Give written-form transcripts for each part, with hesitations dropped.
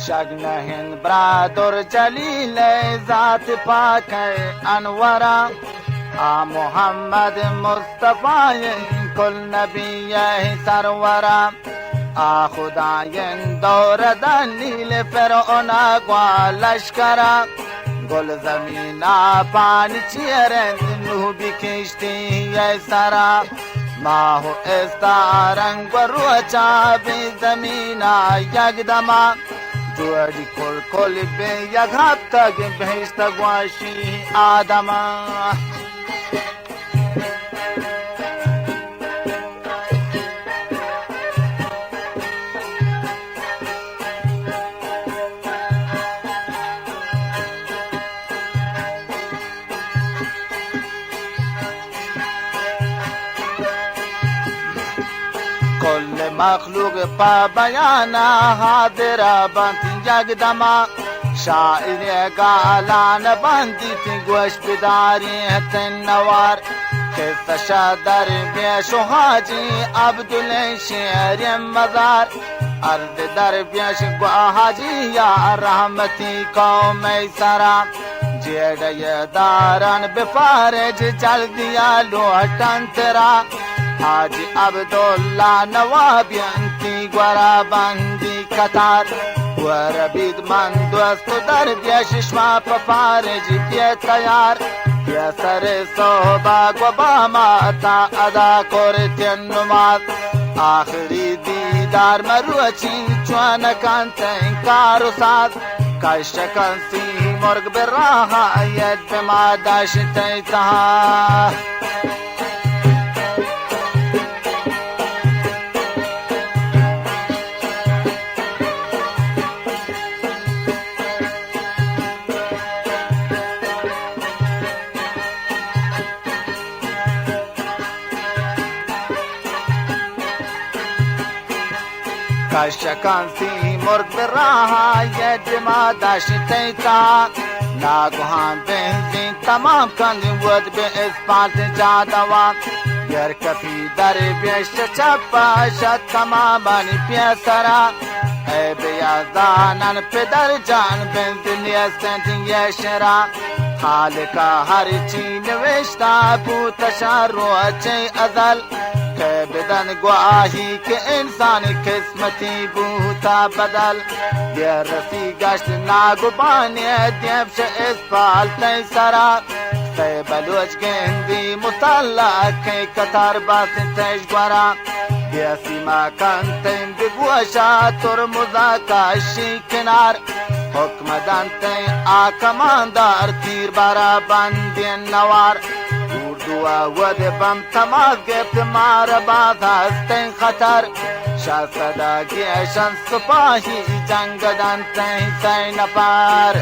شگنهن برادر جلیل ذات پاک انورا محمد مصطفی کل نبی سرورا خدای دور دلیل فرعون گوا لشکرا گل زمین پانی چیرند نو بکشتی سرا ماهو استارنگ و روچا بی زمین یک دما جوڑی کل کل بی یک هفته بهشت گواشی آدما کل مخلوق پا بیانا حاضر بانتی یک دما شاعر گالان بانتی تی گوش بداری تنوار قصه شادر بیش و حاجی عبدالشیر مزار عرض در بیش گو حاجی یا رحمتی قوم سرا جیڑ داران بفارج جلدی لوٹن ترا حاجی عبدالله نوابی انتی گورا بندی کتار گورا بید من دوستو در بیشش ما پفارج بی تیار بی سر صحبه و با ما تا ادا کرتین نماز آخری دیدار مروچین چوانکان تنکار و ساز کشکن سی مرگ براها ید به ما داشتی تها کشکان سی مرگ براها ید ما داشتی تا ناگهان بنزین تمام کندیم ود به اسپالت جادوان گر کفی در بیشت چپا شد تماما پیسرا ای بیازانان پدر جان بنزین استنت یشرا خالقا هر چی نوشتا بوتشا روچه ازل که بدن گواهی که انسان قسمتی بوتا بدل دیر رسی گشت ناگوبانی دیبش اسپالت سرا سی بلوچ گندی مسلح که کتر باستش گورا دیسی ما کنتیم بگوشا ترمزا کاشی کنار حکم دانتیم آکماندار تیر بارا بندی نوار دعا ود بم تماس گفت مار باز هستین خطر شاهزادگی شان سپاهی جنگ دانتین سی نفر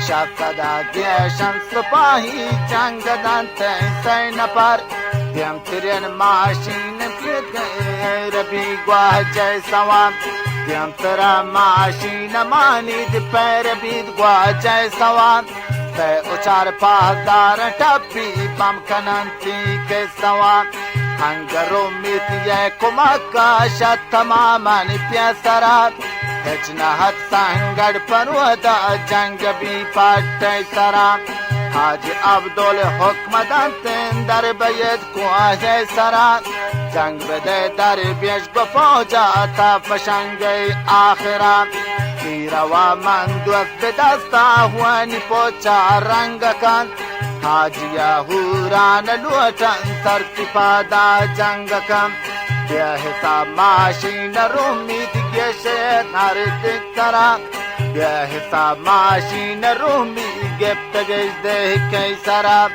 شاهزادگی شان سپاهی جنگ دانتین سی نفر دیم ترین ماشین پیت گئی ربی گواه جای سوام دیم ترا ماشین مانید پیر بید گواه جای سوام سی اچار پاسدار ٹپی بم کننتی کے سوام انگرو میت یہ کمکا شد تماما پیسرات هیچ نهد سنگڑ پرودا جنگ بی پاٹ سرا حاجی عبدال حکم دانتن در بید کواه سرا جنگ بده در بیش بفوجا تا فشنگ آخرا پیروا من دوست بدستا وانی پوچا رنگ کن حاجی هوران لوٹن سرتپادا جنگ کن بیا حساب ماشین رومی دیگه نار دکترا بیا حساب ماشین رومی گفت گجده کیسرا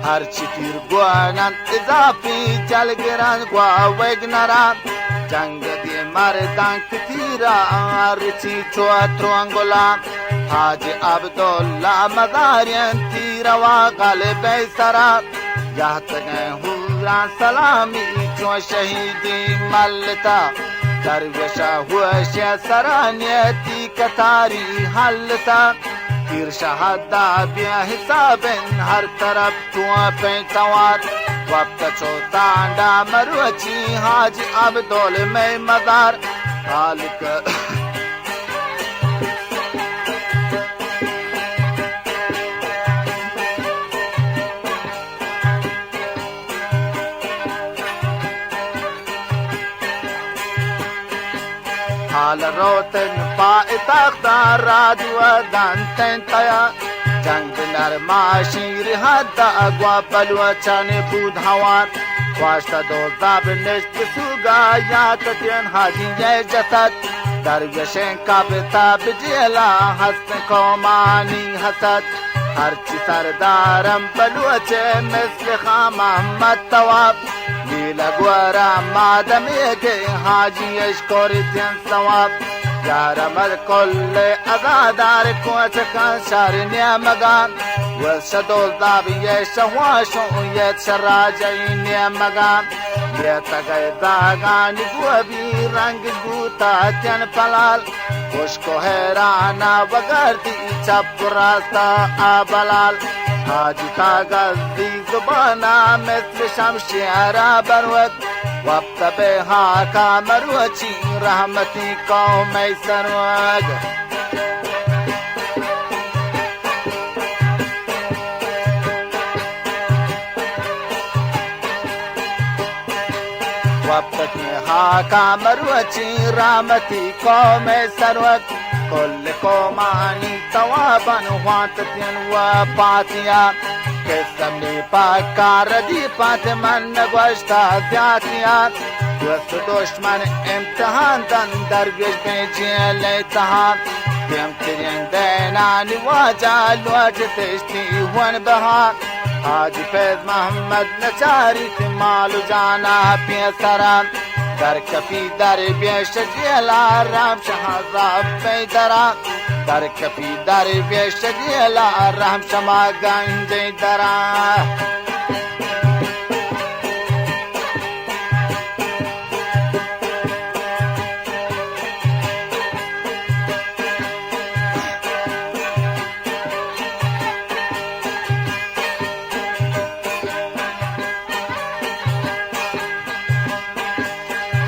هر چی تیر گوانن اضافی جل گران گوا وگنرا جنگ دی مردان کتیرا هر چی چواترو انگولا حاجی عبدالله مزارین تیرا و غالب سرا یحتگه هوران سلامی چون شهیدی ملتا درویشا هوش سرانیتی کتاری حلتا تیر شهدا بیا حساب هر طرف تو پیتوار وقت چوتاندا مروچی حاجی عبدال میں مدار خالق حال روتن پایتخت راد و دانتن تیا جنگ نرماشی رهد اگوا بلوچان بود هوار واشتا دوزاب نشت سوگا یا کتین حاجی جسد درویشن کابتا بجیلا حسن کومانی حسد هرچی سردارم بلوچه مثل خام محمد تواب لیلا گورا مادمی که حاجی اشکور تین ثواب یارم الکل ازادار کوچکان شهر نیمگان وشدول دابی شواشو یت شراجی نیمگان یتگای داگانی گوبی رنگ گوتا تین پلال خوشکو حیرانا وگردی چپ راستا آبلال حاجی کاغذی زبانا مثل شمشیر بروت وقت بها کامروچی رحمتی قومی سروگ وقت بها کامروچی رحمتی قومی سروگ كل كوماني توابا وانتتين وباتيا كسمني باكار دي باتمن نگوشتا زياتيا دوست دشمن امتحان دن درویش بیجی لیتحان تمترین دینانی واجه الواجه تشتی ون بها حاجی فیض محمد نچاری مالو جانا پیسران در کفی در بیش جیلا رحم شهزاب بیدرا در کفی در بیش جیلا رحم شما گنجی درا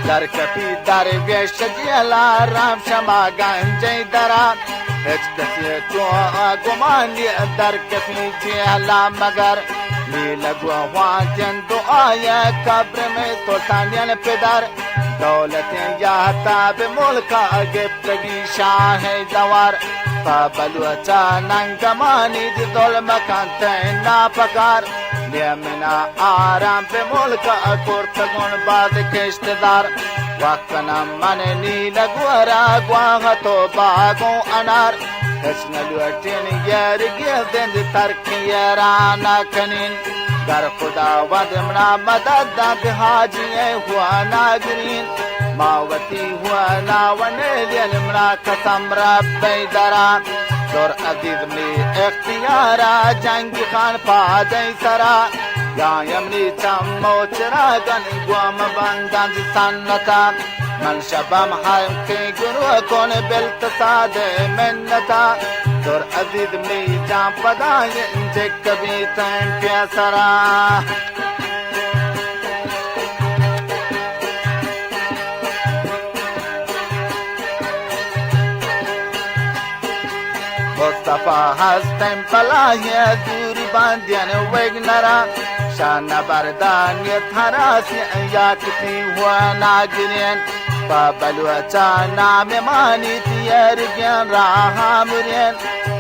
در کفی در بیش جیلا رحم شما گنجی درا هیچ کسی تو گمانی در کفی جیلا مگر لیلا گوهوانتین دعای کبر میں سلطانین پدر دولتین یاتا به ملکا گفتگی شاہ دوار فبلوچا ننگمانی دی ظلم کانتین ناپکار لیمنا آرام به ملکا کرتگون باز کشتدار وقنا من نیلا گورا گواہ تو باغو انار حسن لوٹین یارگی زند ترکی رانا کنین در خدا ودمنا مدد داد حاجی ہوا ناگرین ماوتی ہوا ناونیلین منا قسم رب بیدران دور عزیز ملی اختیارا جنگی خان پادی سرا یایمنی چمو چراغن گوام بندان سنتا من شبم حرم کی گروه کن بالتصاد منتا دور عزیز ملی جام پدای انجه کبھی تین پیسرا مصطفى هستم بلای دوری باندین وگنرا شان بردان یتحراس یاکتی و ناگرین بابلوچا نام مانی تیرگین راہ مرین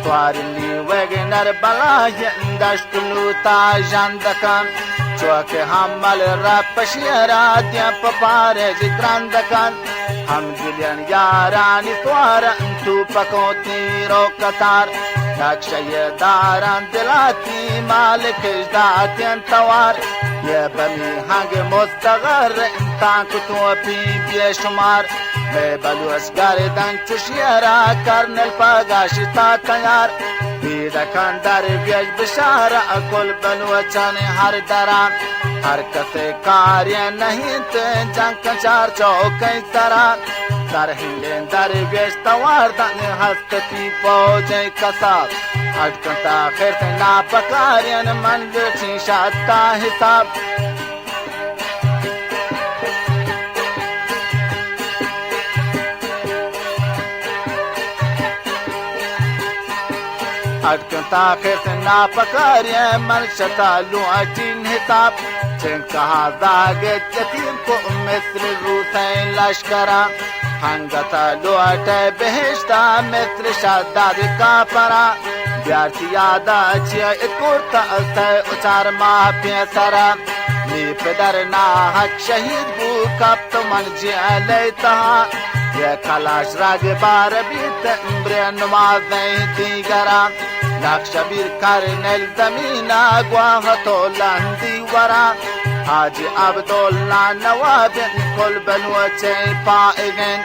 توارلی وگنر بلای دشتلو تا جندکان چوک حمل رب شیرا دیا پپارج گرندکان ہم دلین یارانی توارن تو پکو تیرو کتار نقشی داران دلاتی مالک اجداتین توار یہ بمی ہنگ مستغر انتان کتو پی بیشمار میں بلوش گردن چشیرا کرنل پاگاشتا تیار بیدکان درویش بشاره کل بلوچان هر درم هر کسی کاری نہیں جنگ کچار چوکی سرا در هندین درویش تواردن هستی فوجی کساب اٹکن تاخیر سے ناپکارین من لچی شاتا حساب اٹکن تاخیر سے ناپکارین من شتا لوٹین حساب چن کہا زاگت یتیم کو مثل روسین لشکرہ ہنگتا لوٹے بہشتا مثل شداد کافرہ بیارتی یادا چیا اتکورتا اسے اچار ماہ پیسرہ می پدر ناحق شہید بو کب تو من جی لیتا یہ کلاش راگ بار بیت امبر نمازیں دیگرہ نقش بیر کرنل زمین گواہ تو لندی ورہ حاجی عبداللہ نوابن کل بلوچے پائگن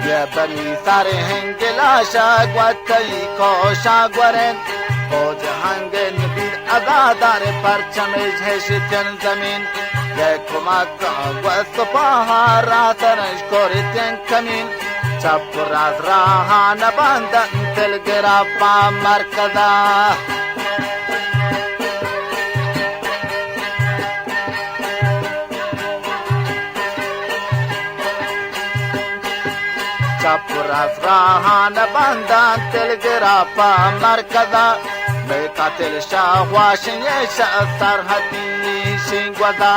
یہ بنی سارے ہنگ لاشا گوتی کوشا گورن فوج ہنگن بیر ازادار پرچم جھشتن زمین یہ کمک وصفاہا راتنش کورتن کمین چپ راز راہان باندن تلگرافا مرکزہ چپ راز راہان باندن تلگرافا مرکزہ بے قاتل شاہ واشن یہ شاہ سرحدی شنگوزہ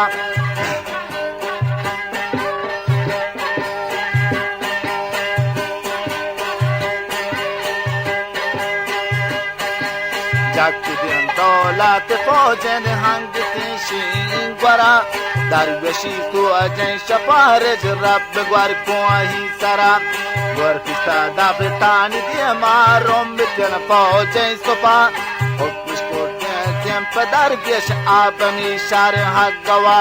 جگ دین دولت فوجن ہنگ تیشین گورا درویشی تو اجن شپارج رب گور کوئی سرا گور کستا دفتانی دیما روم بتن فوجن سپا حکمش کو دیم پدر گیش آبنی شار حق گوا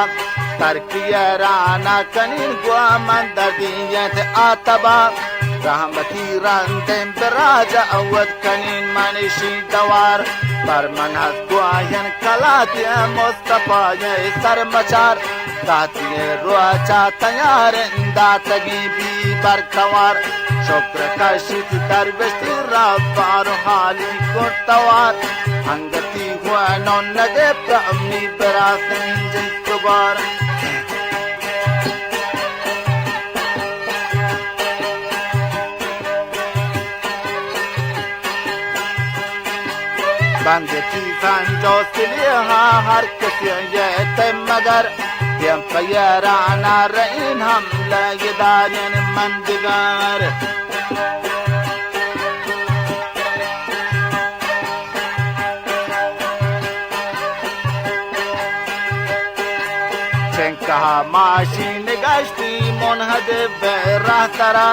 ترکی رانا کنین گوا من دردیت آتبا رحمتی راندن براجا اود کنین منشی دوار بر من هست گواین کلاتی مصطفی سر مچار داتی روچا تیار داتگی بی برکوار شکر کشید دروشتی رفار حالی کتوار ہنگتی ہوا نون نگے پرمی براسن جنسوار بندتی سنجو سلیحا ہر کسی یہ تے مگر دیم پیرانا رئین حملہ یہ دارین مندگار چن کہا ماشین گشتی منحدب راہ ترا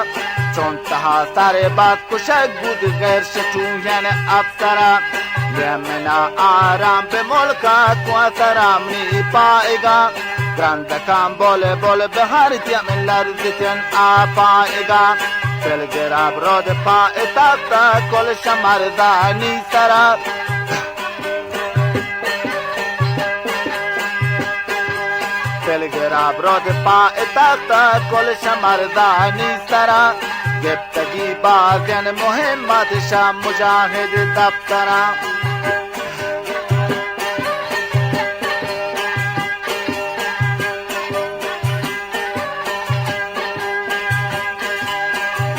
چون تہا سارے بات کشک بود غیر شچوین افسرا یمنا آرام پہ ملکا کو سرام نہیں پائے گا گرند کام بولے بولے بہار تیم لرزتن آ پائے گا تلگراب رود پائے تاکتا کل شمردانی سرا تلگراب رود پائے تاکتا کل شمردانی سرا گفتگی بازن محمد شاہ مجاہد دفترہ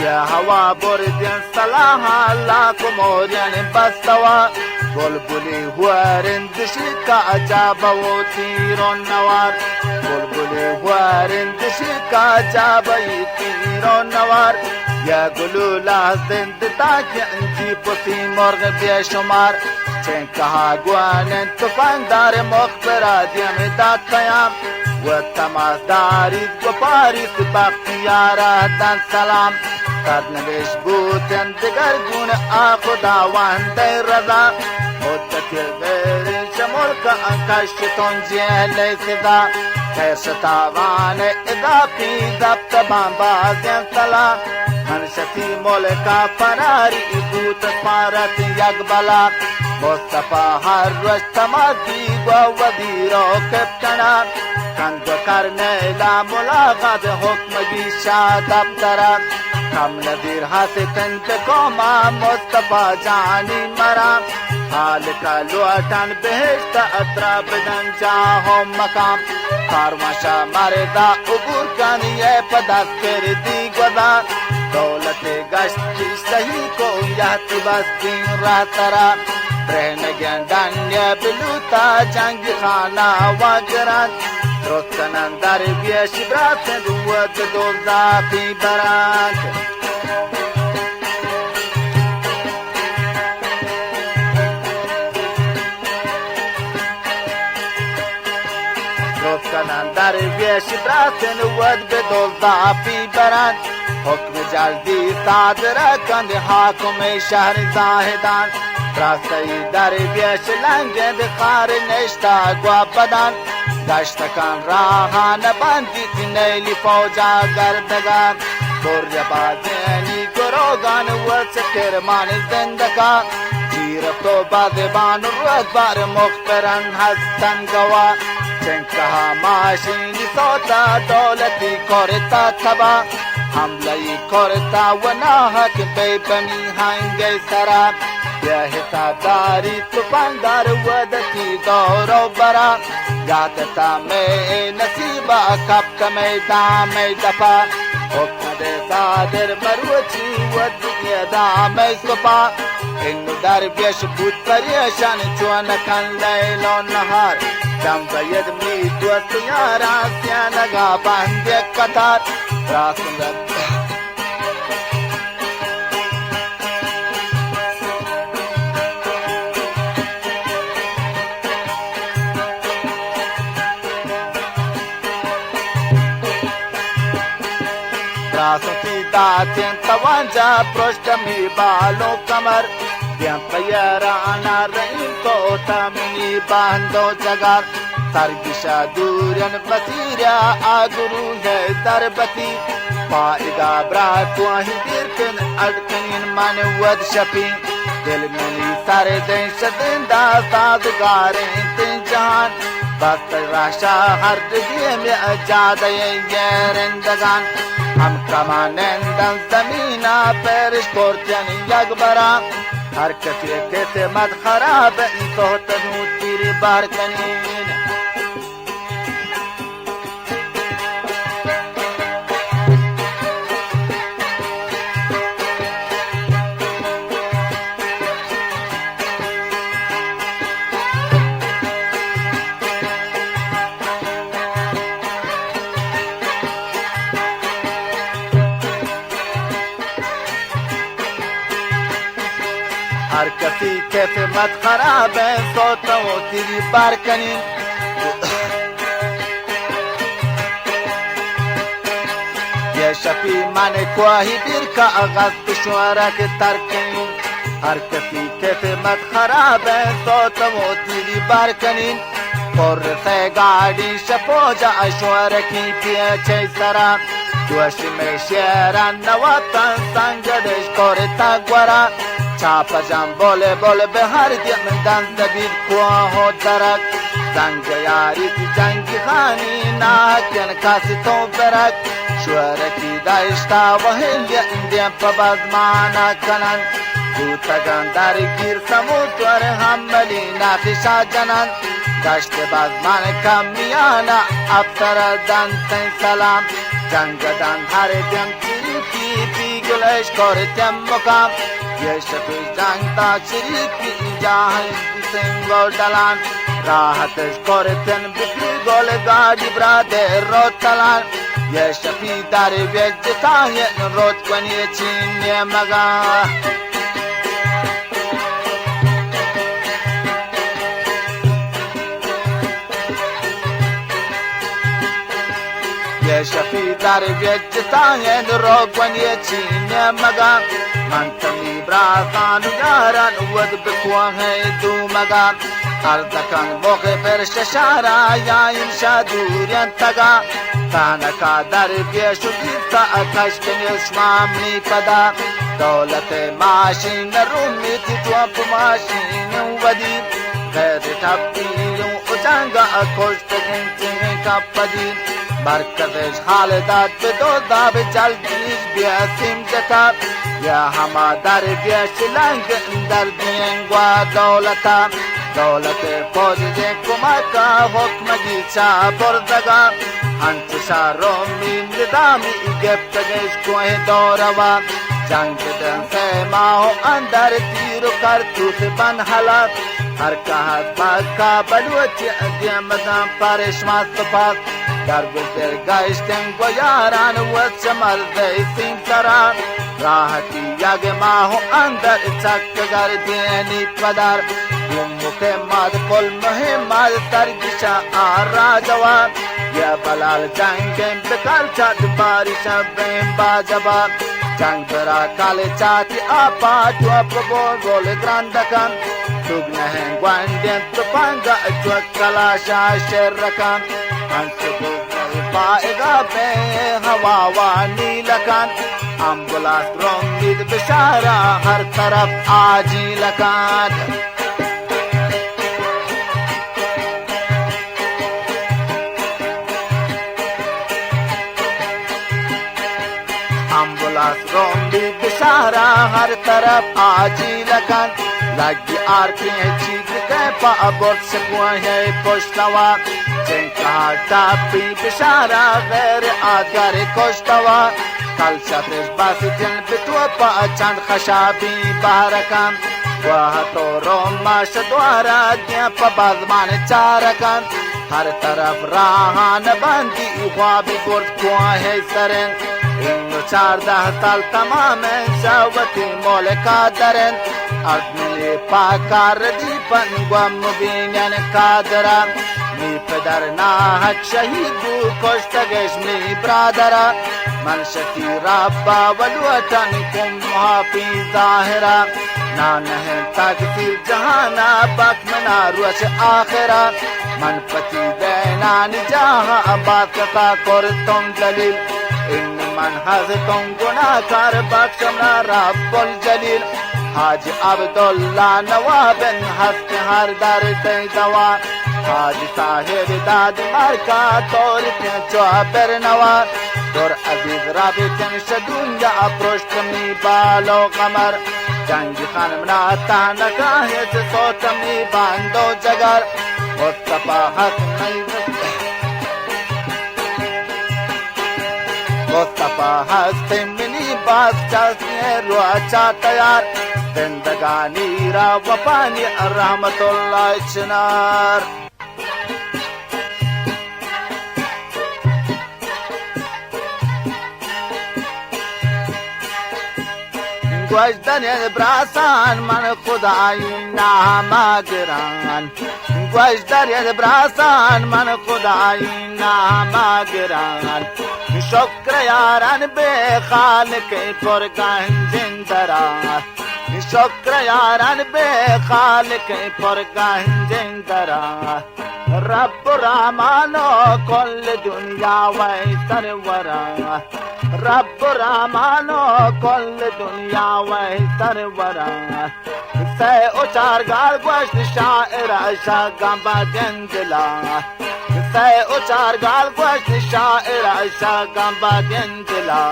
یا ہوا بردین صلاحا لاکھ مورین بستوا بلبلی ہوا رندشی کا عجاب و تیرون نوار بلبلی ہوا رندشی کا عجاب و تیرون نوار یا گلولا زند تاکی انجی پسی مرغ بے شمار چین کہا گوانن تفنگدار مخبرہ دیم دا قیام و تماس داری و پاریس بختیارہ دن سلام قد نویش بوتن دگر گون آخدا وانده رضا مدتی بیرین شمول که انکشتون جهل سزا خیر شتاوان اضافی ضبط بانبازین سلا منشتی ملکا فراری بوت سپارت یک بلا مصطفى هر روش تماتی و وزیر و کپتنان کند کرنے لا ملاقات حکم بیشا دفتران کم نظیر حسن تکوما مصطفى جانی مرام حال کا لوٹن بہشت اطرا بدن جاہم مقام کاروانشا مردا عبور کنیے پدست کر دی گزار دولت گشتی صحیح کو یہتی بس دین راہ ترا رہن گندن یہ بلوتا جنگ خانہ واجران درست کنن در بیش برات دوت دوزاقی برات کنن در ویش براتن ود به دوزافی برند حکم جلدی صادر کند حاکم شهر زاهدان راستی در ویش لنگند خار نشتا گوا بدن دشتکان راهان بندی نیلی فوجا گردگان دور بازینی گروگان و سکرمان زندگان گیرفت و بازبان رودبار مخترن هستن گوا چنکها ماشینی سوتا دولتی کرتا تبا حمله کرتا و ناحک بیبمی هنگی سرا یه حسابداری تفنگدار ودتی دورو برا گاتتا می نصیبا کبت می دامی دفا حکم ده صادر مروچی و دنیا دامی سپا اینو در بیش بود پریشان چون کن لیل و نهار دم باید می دوست یاران سیانگا بند قطار راسم راستی داتین توانجا پرشت می بالو کمر دیم پیرانا رئیم کو تامنی باندو جگار سرگشا دورن بسیریا آگرو ہے دربتی پائدہ برات واہی دیرکن اڑکنین من ود شپین دل منی سر دن شدندہ سازگاریں تن جہان بس راشا ہر دگی میں اجادہ یہ رندگان ہم کمانندن زمینہ پیرش کورتین یگبرا ہر کسی کسی مد خراب انتوتنو تیری بار کنین हर कसी कैसे मत खराब है सोता हो तेरी बार कनी ये शफी माने कोई बीर का आगाज पिशवारा के तरकनी हर कसी कैसे मत खराब है सोता हो तेरी बार कनी और से गाड़ी शपोजा अश्वर की पीछे सरा जोश में शेरान नवातन संगदेश कोरता ग्वरा چاپا جام بوله بوله به هر دیم دن دبیر کوه درک زنگ یاری تی جنگی خانی ناکن کاسی تو برک شورکی دایشتا و هلی اندیم پا بازمانا کنن بوتگان در گیر سموتور حملی ناخشا جنن دشت بازمان کمیانا ابتر دن تین سلام جنگ دن هر دیم تیری کی پیگلش کورتیم مقام ये शफी जंगता शरीकी जहाँ सिंगो डलान राहत कोरतन बिक्री गोल गाड़ी ब्रादे रोतलान ये शफी दारे वेजता ये रोज बनिए चीन्य मगा ये शफी दारे वेजता ये रोज बनिए चीन्य मगा منتمی براسان یاران ود بکوا ہے دو مگا اردکان موقع پر ششارا یا انشا دورین تگا تانکا در بیشو دیتا اکش کنیش مامنی پدا دولت ماشین رومی توپ ماشین ودی غیر تبدیل و جنگ کشتگین تین کپدی مرکزش حال داد به دو داب جلدیش بیاسیم جتا یا همه در بیش لنگ در دینگ و دولتا دولت فوج کمک حکمگی چا بردگا انتشا رومی نظامی گفتگش کوه دوروا جنگ دن سے ماہو اندر تیر و کرتوس بن حلات ہر کہت باکا بلوچ دیمدن پارش ماستفاس در گزر گشتن گو یاران وچ مرد سین سران راحتی یگ ماہو اندر چکگر دینی پدر مقیمات کل مهمات سرگشا آرا جوان یا بلال جنگیں بکر چاہت بارشا بین باجبا جنگ برا کال چاہتی آپا چوپ بول گراندکن توگ نہیں گواندین تپانگا چوک کلاشا شیر رکن ہنس بوگر پائگا بے ہوا وانی لکن امبولاس رومید بشارہ ہر طرف آجی لکن امبولاس رومی بشارہ ہر طرف آجی لکن لگی آرکی چیز کے پا بورت سکوان ہے پشتوا جن کہا ٹاپی بشارہ غیر آدگر کشتوا کل شتش بس جن بتو پا چند خشابی بہرکن وہ تو روما شدوارا دیا پا بازمان چارکن ہر طرف راہان بندی خوابی گرد کوان ہے سرن اینو 14 سال تمامن شوتی مولکا درن ادنی پاکار دی پنگوام مبینین کادرا می پدر ناحق شهیدو کشتگش می برادرا من شکی رابا والوطن کم محافی ظاہرا نانہ تکفیر جہانا باک منا روش آخرا من پتی دینانی جہاں بات کا کرتم جلیل ان من حضتم گناہکار بخشمنا رب الجلیل حاج عبداللہ نوابن ہست ہر در دوا حاج صاحب داد مرکا طور پینچو بر نوا دور عزیز رابطن شدونگا پرشت می بالو قمر جنگی خانم ناتا نکاہت صوت می باندو جگر مصطفیٰ حسن مصطفیٰ ہستے منی باس چاسنے رو اچھا تیار زندگانی را وفانی رحمت اللہ چنار گوشتن براسان من خدای نامگران گوشتن براسان من خدای نامگران شکر یاران بے خالق پر گنجن درا شکر یاران بے خالق پر گنجن درا رب رحمانو کل دنیا وی سرورا رب رحمانو کل دنیا وی سرورا سے اچار گال گوشت شاعر شاگم بدن دلا سے اچار گال گوشت شاعر شاگم بدن دلا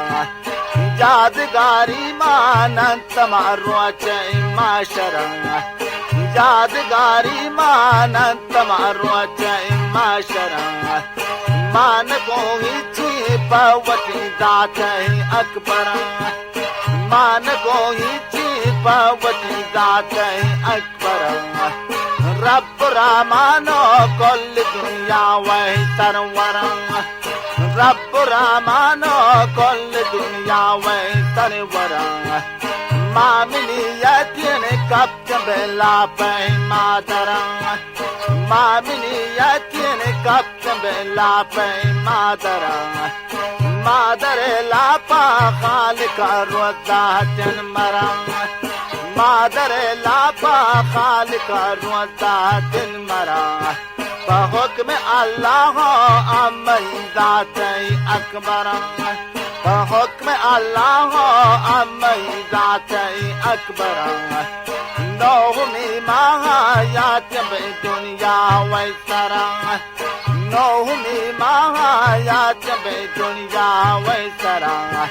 یادگاری مانند تمارو چی معاشرہ یادگاری مانند تمارو چی معاشرہ مان کو ہی چی پاوتی ذات اکبر مان کو ہی چی پاوتی ذات اکبر رب رحمانو کل دنیا وی سرورا رب رحمانو کل دنیا وی سرورا مامنی یتین کب بلا پہ مادرا مامنی یتین کب بلا پہ مادرا مادر لاپا خالق روزاتن مرا مادر لاپا خالق روزاتن مرا بحکم اللہ امی ذات اکبر حكم الله أمي ذاتي أكبر نومي ما ياتي بالدنيا ويسرا نومي ما ياتي بالدنيا ويسرا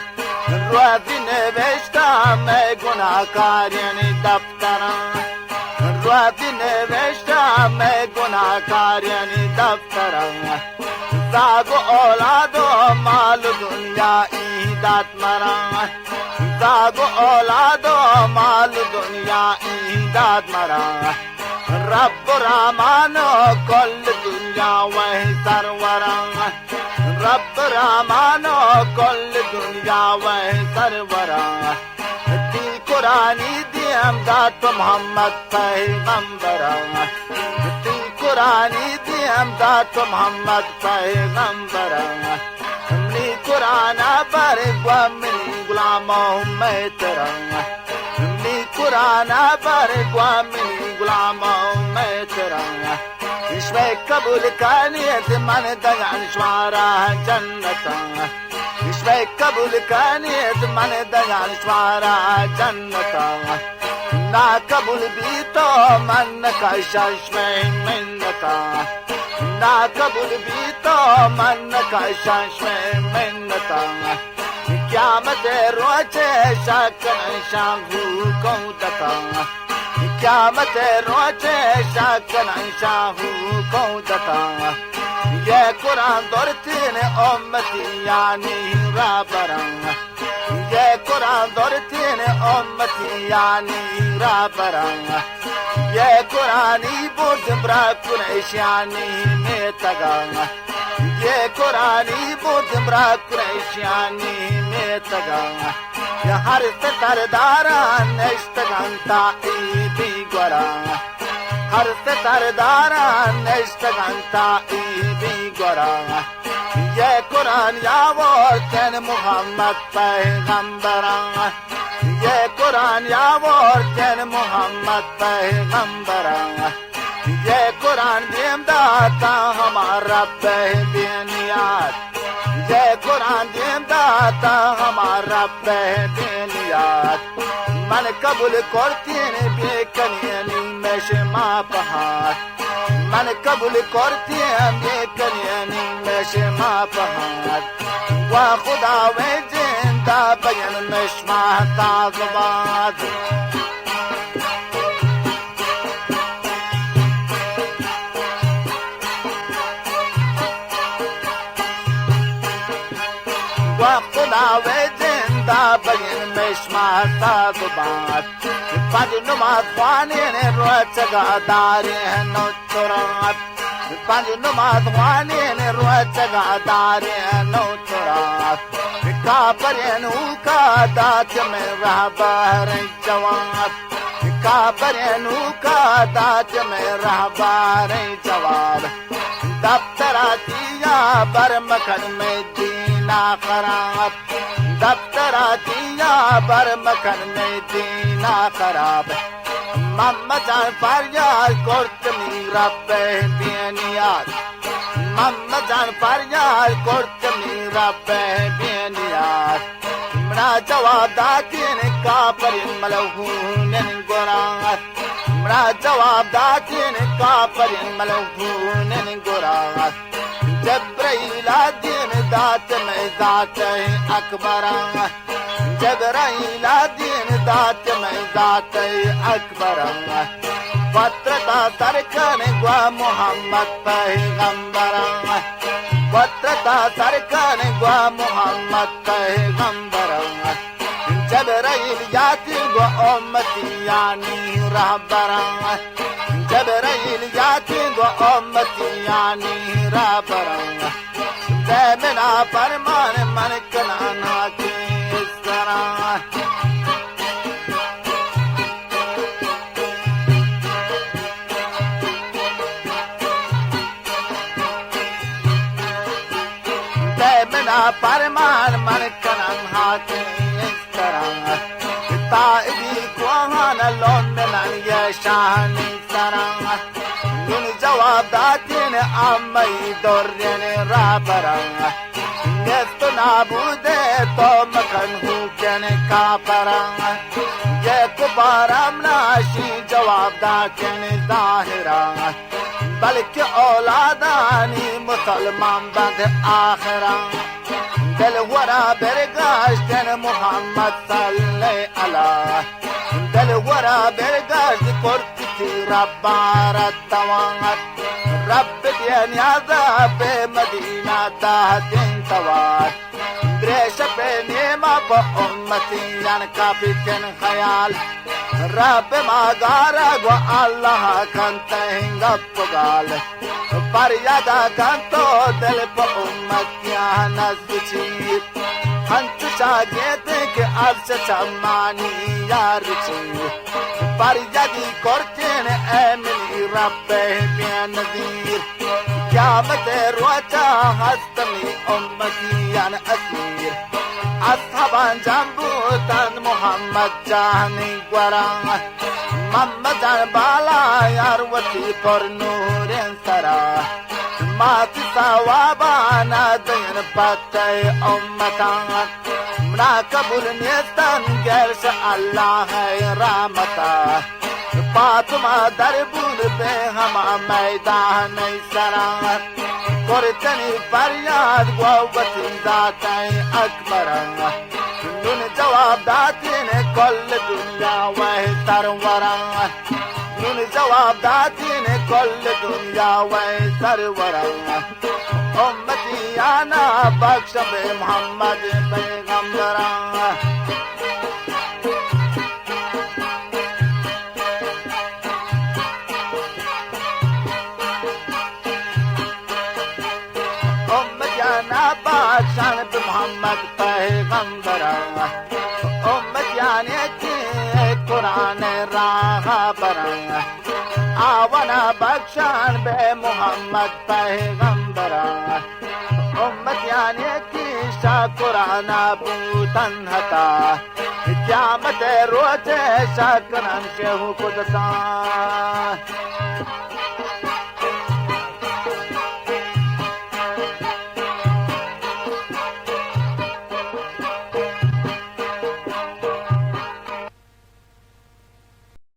روزي نوشتا میں گناہگار یعنی دفترا روزی نوشتا میں گناہگار یعنی دفترا زاگ اولاد و مال دنیا ایدات مرا زاگ اولاد و مال دنیا ایدات مرا رب رحمان کل دنیا وہی سرورا رب رحمان کل دنیا وہی سرورا دی قرآنی دی امداد محمد پیغمبرا دی قرآنی دی امداد محمد پیغمبرا امنی قرآن پر گوامنی غلاموں میں تیرا امنی قرآن پر گوامنی غلاموں میں تیرا اشوے قبول کانیت من دیان شوارا جنتا اشوے قبول کانیت من دیان شوارا جنتا نا قبول بھی تو من کا ششوے منتا نا قبول بھی تو من کا ششوے منتا قیامت روچے شکن شاہو کو دتا قیامت روچے شکن شاہو کو دتا یہ قرآن دورتین امتی یعنی رابران یہ قرآن دورتین امتی یعنی رابران یہ قرآنی بود برا قریش یعنی میتگان یہ قرآنی بود برا قریش یعنی میتگان یہ ہر سترداران نشتگان تائیبی گوران ہر سترداران نشتگان تائیبی گوران یہ قرآن یاورتن محمد پیغمبران یہ قرآن یاورتن محمد پیغمبران یہ قرآن دیم داتا ہمارا بینیات یہ قرآن دیم داتا ہمارا بینیات من قبول کرتین بیکنینی مشما پہار من قبول کرتین بیکنینی مشما پہار و خدا و زندہ بین مشما تاغباد خدا و زندہ بین مشما تاغباد پنج نماز خوانین روچگا دارین نوچرات پنج نماز خوانین روچگا دارین نوچرات کابرین اوکا دات میں رہبار جواب کابرین اوکا دات میں رہبار جواب دفتراتیا برمکن میں دینا خراب دفتراتیا برمکن میں دینا خراب محمد جان فریاد کرتمی رب بینیات محمد جان فریاد کرتمی رب بینیات منا جواب داتین کافرین ملعونین گرات منا جواب داتین کافرین ملعونین گرات جبرائیل دین دات میں ذات اکبران جبرائیل دین دات میں ذات اکبران پترتا سرکن گوا محمد پیغمبران پترتا سرکن گوا محمد پیغمبران جبرائیل یاتی گوا امتی یعنی رہبران جبرائیل یاتی گوا امتی یعنی رہبران دے منا فرمان من کنانا کی اس طرح فرمان من کنن حاکی اس طرح تائبی کوہانا لندنن یہ شانی سرا نن جواب داتین امی دورین رابرا نیست نابوده تو مکن هو کن کافران یک بارم ناشی جواب دا کن ظاهران بلکه اولادانی مسلمان بند آخران دل ورا برگشتن محمد صلی علیه دل ورا برگشت کرتی رب بارتوان رب دین عذاب مدینہ تحتین توار برش پہ نیما پا امتیان کافی کن خیال رب ماغارا گو اللہ کنتہنگا پگال پر یادا کنتو دل پا امتیان نزدچیر ہنچ شاگیتے کے عرش چمانی یار چیر پر یادی کرتین ایمنی رب بین نذیر قیامت روچا ہستمی امتیان اسیر اصحابان جنبوتن محمد جانی گوران محمد جان بالا یاروتی پر نور سرا ماتی ثوابانا دین پتے امتان منا قبول نیستن گرش اللہ رحمتا فاطمہ دربون بے ہما میدان سران کرتنی فریاد گوبتی ذاتیں اکبران نون جواب داتین کل دنیا وح سروران نون جواب داتین کل دنیا وح سروران امتی آنا بخش بے محمد پیغمبران بادشاہ محمد پیغمبران امتیان کی قرآن راہ بران آونا بخشان بے محمد پیغمبران امتیان کی شاہ قرآن بوتن ہتا قیامت روچے شاہ کرن شیخ قدسان